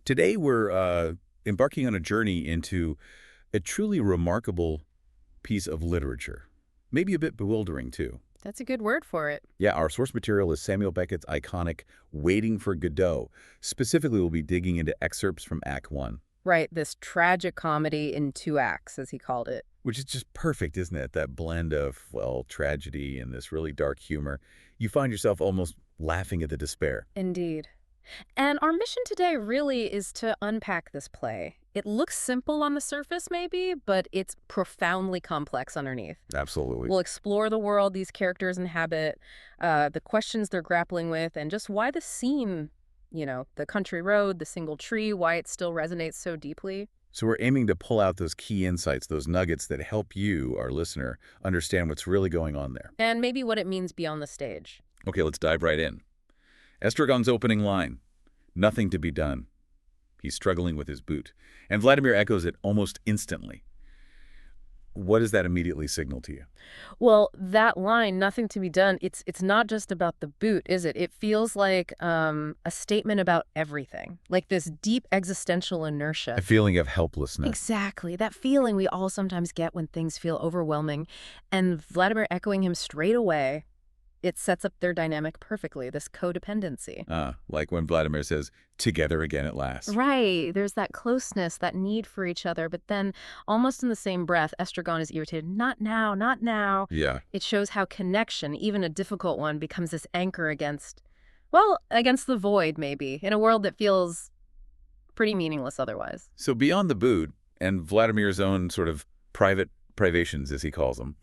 Today we're embarking on a journey into a truly remarkable piece of literature. Maybe a bit bewildering, too. That's a good word for it. Yeah, our source material is Samuel Beckett's iconic Waiting for Godot. Specifically, we'll be digging into excerpts from Act 1. Right, this tragic comedy in 2 acts, as he called it. Which is just perfect, isn't it? That blend of, well, tragedy and this really dark humor. You find yourself almost laughing at the despair. Indeed. And our mission today really is to unpack this play. It looks simple on the surface, maybe, but it's profoundly complex underneath. Absolutely. We'll explore the world these characters inhabit, the questions they're grappling with, and just why the scene, the country road, the single tree, why it still resonates so deeply. So we're aiming to pull out those key insights, those nuggets that help you, our listener, understand what's really going on there. And maybe what it means beyond the stage. Okay, let's dive right in. Estragon's opening line, "Nothing to be done." He's struggling with his boot. And Vladimir echoes it almost instantly. What does that immediately signal to you? Well, that line, "nothing to be done," it's not just about the boot, is it? It feels like a statement about everything, like this deep existential inertia. A feeling of helplessness. Exactly, that feeling we all sometimes get when things feel overwhelming. And Vladimir echoing him straight away, it sets up their dynamic perfectly, this codependency. Like when Vladimir says, "Together again at last." Right, there's that closeness, that need for each other, but then almost in the same breath, Estragon is irritated, "Not now, not now." Yeah. It shows how connection, even a difficult one, becomes this anchor against the void, maybe, in a world that feels pretty meaningless otherwise. So beyond the boot and Vladimir's own sort of private privations, as he calls them,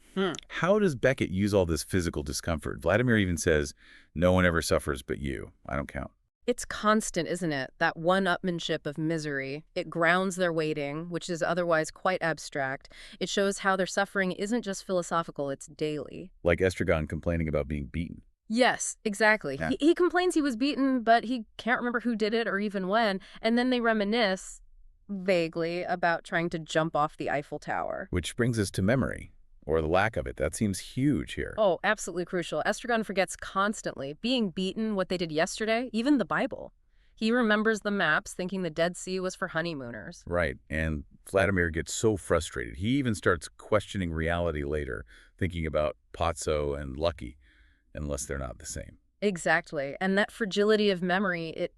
how does Beckett use all this physical discomfort? Vladimir even says, "No one ever suffers but you. I don't count." It's constant, isn't it? That one-upmanship of misery. It grounds their waiting, which is otherwise quite abstract. It shows how their suffering isn't just philosophical, it's daily. Like Estragon complaining about being beaten. Yes, exactly. Yeah. He complains he was beaten, but he can't remember who did it or even when. And then they reminisce, vaguely, about trying to jump off the Eiffel Tower. Which brings us to memory, or the lack of it. That seems huge here. Oh, absolutely crucial. Estragon forgets constantly. Being beaten, what they did yesterday, even the Bible. He remembers the maps, thinking the Dead Sea was for honeymooners. Right, and Vladimir gets so frustrated. He even starts questioning reality later, thinking about Pozzo and Lucky, unless they're not the same. Exactly. And that fragility of memory, it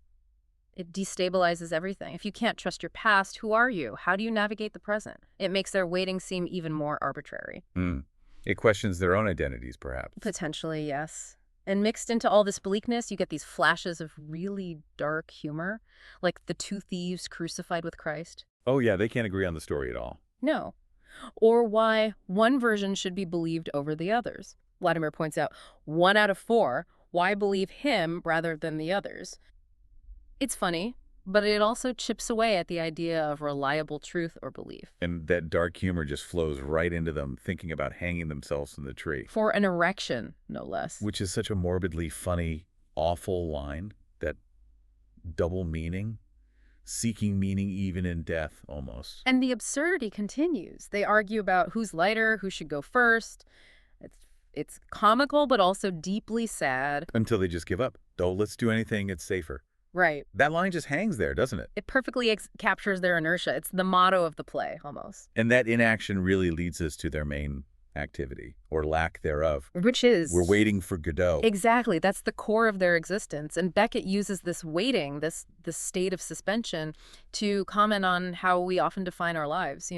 destabilizes everything. If you can't trust your past, who are you? How do you navigate the present? It makes their waiting seem even more arbitrary. It questions their own identities, perhaps. Potentially, yes. And mixed into all this bleakness, you get these flashes of really dark humor, like the two thieves crucified with Christ. Oh yeah, they can't agree on the story at all. No. Or why one version should be believed over the others. Vladimir points out, 1 out of 4, why believe him rather than the others? It's funny, but it also chips away at the idea of reliable truth or belief. And that dark humor just flows right into them thinking about hanging themselves from the tree. For an erection, no less. Which is such a morbidly funny, awful line, that double meaning, seeking meaning even in death, almost. And the absurdity continues. They argue about who's lighter, who should go first. It's comical, but also deeply sad. Until they just give up. Oh, let's do anything, it's safer. Right. That line just hangs there, doesn't it? It perfectly captures their inertia. It's the motto of the play, almost. And that inaction really leads us to their main activity, or lack thereof. Which is... We're waiting for Godot. Exactly. That's the core of their existence. And Beckett uses this waiting, this state of suspension, to comment on how we often define our lives,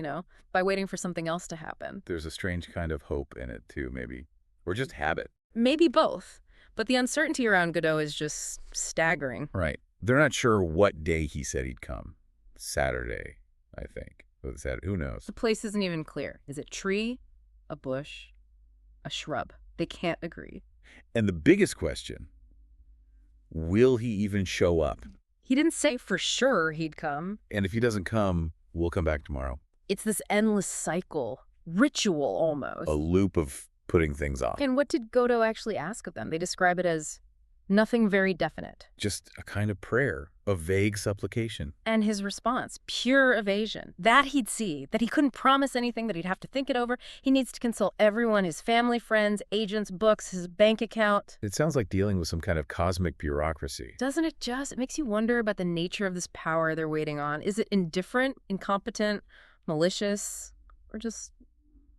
by waiting for something else to happen. There's a strange kind of hope in it, too, maybe. Or just habit. Maybe both. But the uncertainty around Godot is just staggering. Right. They're not sure what day he said he'd come. Saturday, I think. Who knows? The place isn't even clear. Is it tree, a bush, a shrub? They can't agree. And the biggest question, will he even show up? He didn't say for sure he'd come. And if he doesn't come, we'll come back tomorrow. It's this endless cycle, ritual almost. A loop of putting things off. And what did Godot actually ask of them? They describe it as Nothing very definite. Just a kind of prayer, a vague supplication. And his response, pure evasion. That he'd see, that he couldn't promise anything, that he'd have to think it over. He needs to consult everyone, his family, friends, agents, books, his bank account. It sounds like dealing with some kind of cosmic bureaucracy. Doesn't it just? It makes you wonder about the nature of this power they're waiting on. Is it indifferent, incompetent, malicious, or just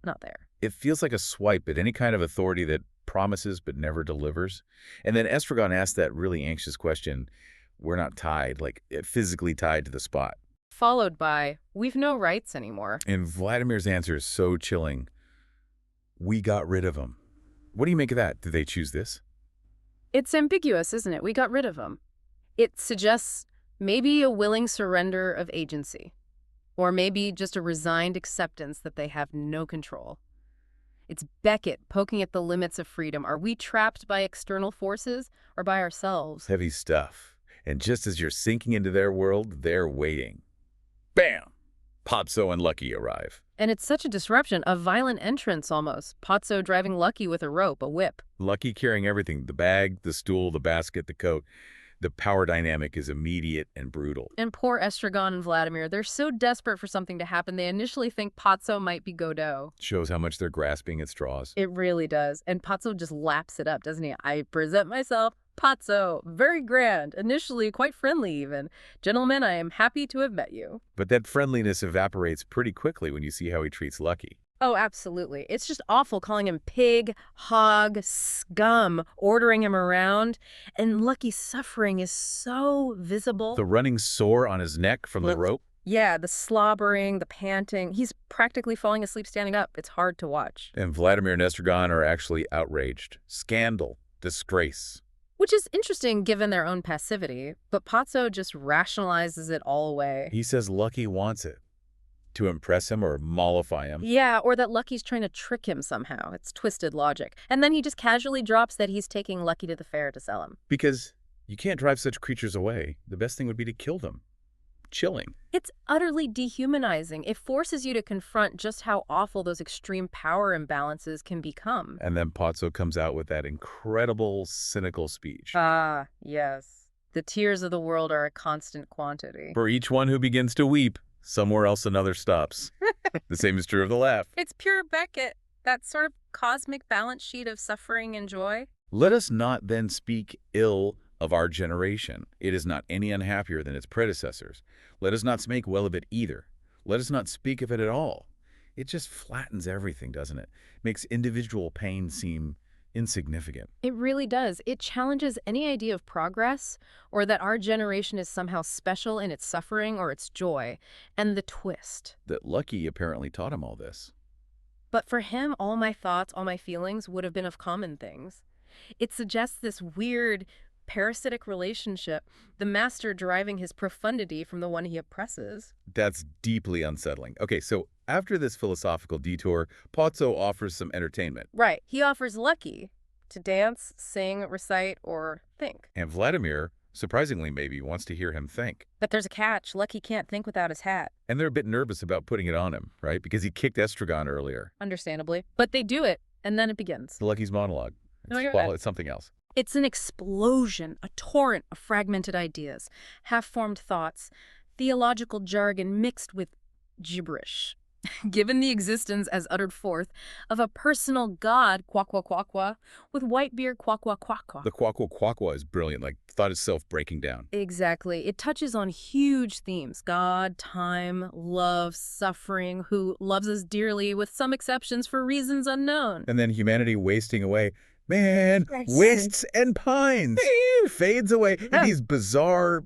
not there? It feels like a swipe at any kind of authority that promises but never delivers. And then Estragon asked that really anxious question, we're not tied, like physically tied to the spot. Followed by, we've no rights anymore. And Vladimir's answer is so chilling. We got rid of him. What do you make of that? Did they choose this? It's ambiguous, isn't it? We got rid of him. It suggests maybe a willing surrender of agency, or maybe just a resigned acceptance that they have no control. It's Beckett poking at the limits of freedom. Are we trapped by external forces or by ourselves? Heavy stuff. And just as you're sinking into their world, they're waiting. Bam! Pozzo and Lucky arrive. And it's such a disruption, a violent entrance almost. Pozzo driving Lucky with a rope, a whip. Lucky carrying everything, the bag, the stool, the basket, the coat. The power dynamic is immediate and brutal. And poor Estragon and Vladimir, they're so desperate for something to happen, they initially think Pozzo might be Godot. Shows how much they're grasping at straws. It really does. And Pozzo just laps it up, doesn't he? I present myself, Pozzo, very grand, initially quite friendly even. Gentlemen, I am happy to have met you. But that friendliness evaporates pretty quickly when you see how he treats Lucky. Oh, absolutely. It's just awful calling him pig, hog, scum, ordering him around. And Lucky's suffering is so visible. The running sore on his neck from the rope? Yeah, the slobbering, the panting. He's practically falling asleep standing up. It's hard to watch. And Vladimir and Estragon are actually outraged. Scandal. Disgrace. Which is interesting given their own passivity, but Pozzo just rationalizes it all away. He says Lucky wants it. To impress him or mollify him. Yeah, or that Lucky's trying to trick him somehow. It's twisted logic. And then he just casually drops that he's taking Lucky to the fair to sell him. Because you can't drive such creatures away. The best thing would be to kill them. Chilling. It's utterly dehumanizing. It forces you to confront just how awful those extreme power imbalances can become. And then Pozzo comes out with that incredible, cynical speech. Ah, yes. The tears of the world are a constant quantity. For each one who begins to weep, somewhere else another stops. The same is true of the laugh. It's pure Beckett, that sort of cosmic balance sheet of suffering and joy. Let us not then speak ill of our generation. It is not any unhappier than its predecessors. Let us not make well of it either. Let us not speak of it at all. It just flattens everything, doesn't it? Makes individual pain seem insignificant. It really does. It challenges any idea of progress or that our generation is somehow special in its suffering or its joy. And the twist. That Lucky apparently taught him all this. But for him, all my thoughts, all my feelings would have been of common things. It suggests this weird, parasitic relationship, the master deriving his profundity from the one he oppresses. That's deeply unsettling. Okay, so after this philosophical detour, Pozzo offers some entertainment. Right. He offers Lucky to dance, sing, recite, or think. And Vladimir, surprisingly maybe, wants to hear him think. But there's a catch. Lucky can't think without his hat. And they're a bit nervous about putting it on him, right? Because he kicked Estragon earlier. Understandably. But they do it, and then it begins. The Lucky's monologue. It's something else. It's an explosion, a torrent of fragmented ideas, half-formed thoughts, theological jargon mixed with gibberish. Given the existence, as uttered forth, of a personal god, quaqua quaqua, with white beard, quaqua quaqua. The quaqua quaqua is brilliant, like thought itself breaking down. Exactly. It touches on huge themes: God, time, love, suffering, who loves us dearly, with some exceptions for reasons unknown. And then humanity wasting away. Man, wastes and pines, fades away. And these bizarre,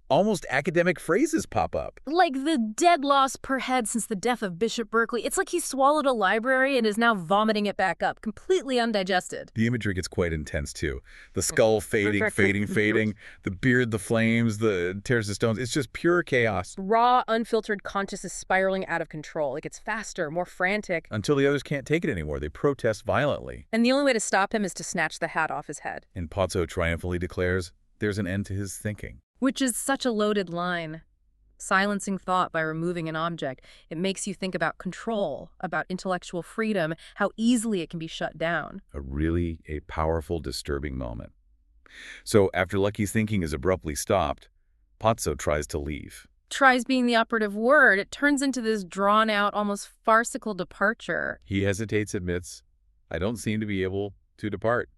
almost academic phrases pop up. Like the dead loss per head since the death of Bishop Berkeley. It's like he swallowed a library and is now vomiting it back up, completely undigested. The imagery gets quite intense, too. The skull fading, fading. The beard, the flames, the tears to stones. It's just pure chaos. Raw, unfiltered consciousness spiraling out of control. It gets faster, more frantic. Until the others can't take it anymore. They protest violently. And the only way to stop him is to snatch the hat off his head. And Pozzo triumphantly declares, there's an end to his thinking. Which is such a loaded line. Silencing thought by removing an object. It makes you think about control, about intellectual freedom, how easily it can be shut down. A really powerful, disturbing moment. So after Lucky's thinking is abruptly stopped, Pozzo tries to leave. Tries being the operative word. It turns into this drawn-out, almost farcical departure. He hesitates, admits, I don't seem to be able to depart.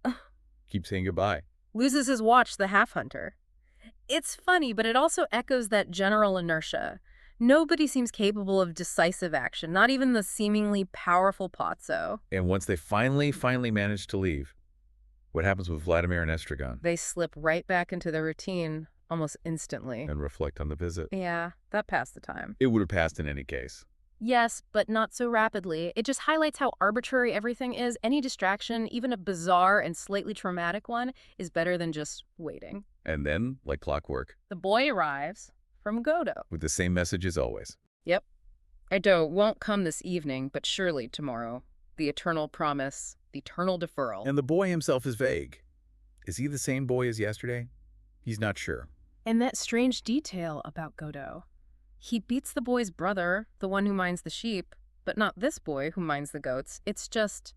Keep saying goodbye. Loses his watch, the half-hunter. It's funny, but it also echoes that general inertia. Nobody seems capable of decisive action, not even the seemingly powerful Pozzo. And once they finally manage to leave, what happens with Vladimir and Estragon? They slip right back into their routine almost instantly. And reflect on the visit. Yeah, that passed the time. It would have passed in any case. Yes, but not so rapidly. It just highlights how arbitrary everything is. Any distraction, even a bizarre and slightly traumatic one, is better than just waiting. And then, like clockwork, The boy arrives from Godot. with the same message as always. Yep. Godot won't come this evening, but surely tomorrow. The eternal promise, the eternal deferral. And the boy himself is vague. Is he the same boy as yesterday? He's not sure. And that strange detail about Godot. He beats the boy's brother, the one who minds the sheep, but not this boy who minds the goats. It's just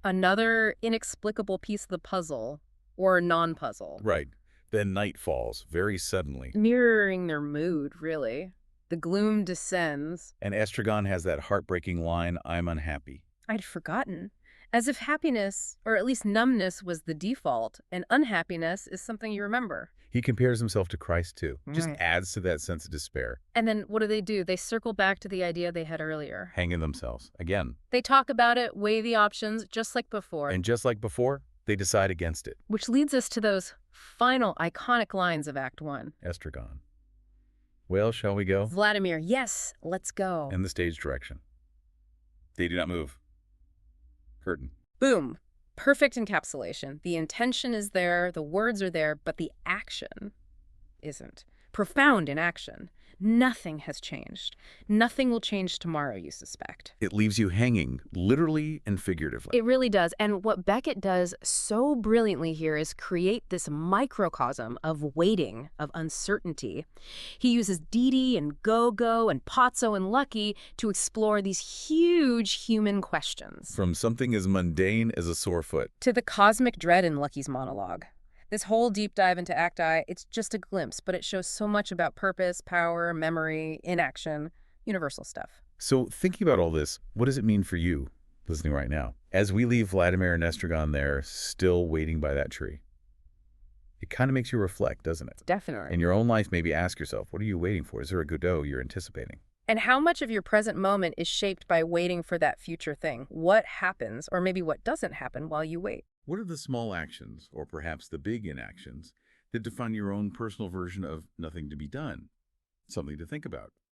another inexplicable piece of the puzzle, or non-puzzle. Right. Then night falls, very suddenly. Mirroring their mood, really. The gloom descends. And Estragon has that heartbreaking line, I'm unhappy. I'd forgotten. As if happiness, or at least numbness, was the default, and unhappiness is something you remember. He compares himself to Christ, too. Just Right. adds to that sense of despair. And then what do? They circle back to the idea they had earlier. Hanging themselves. Again. They talk about it, weigh the options, just like before. And just like before, they decide against it. Which leads us to those final iconic lines of Act 1. Estragon. Well, shall we go? Vladimir, yes, let's go. And the stage direction. They do not move. Curtain. Boom. Perfect encapsulation. The intention is there, the words are there, but the action isn't. Profound in action. Nothing has changed. Nothing will change tomorrow, you suspect. It leaves you hanging, literally and figuratively. It really does. And what Beckett does so brilliantly here is create this microcosm of waiting, of uncertainty. He uses Didi and Go-Go and Pozzo and Lucky to explore these huge human questions. From something as mundane as a sore foot. To the cosmic dread in Lucky's monologue. This whole deep dive into Act I, it's just a glimpse, but it shows so much about purpose, power, memory, inaction, universal stuff. So thinking about all this, what does it mean for you listening right now? As we leave Vladimir and Estragon there, still waiting by that tree. It kind of makes you reflect, doesn't it? Definitely. In your own life, maybe ask yourself, what are you waiting for? Is there a Godot you're anticipating? And how much of your present moment is shaped by waiting for that future thing? What happens, or maybe what doesn't happen while you wait? What are the small actions, or perhaps the big inactions, that define your own personal version of nothing to be done? Something to think about.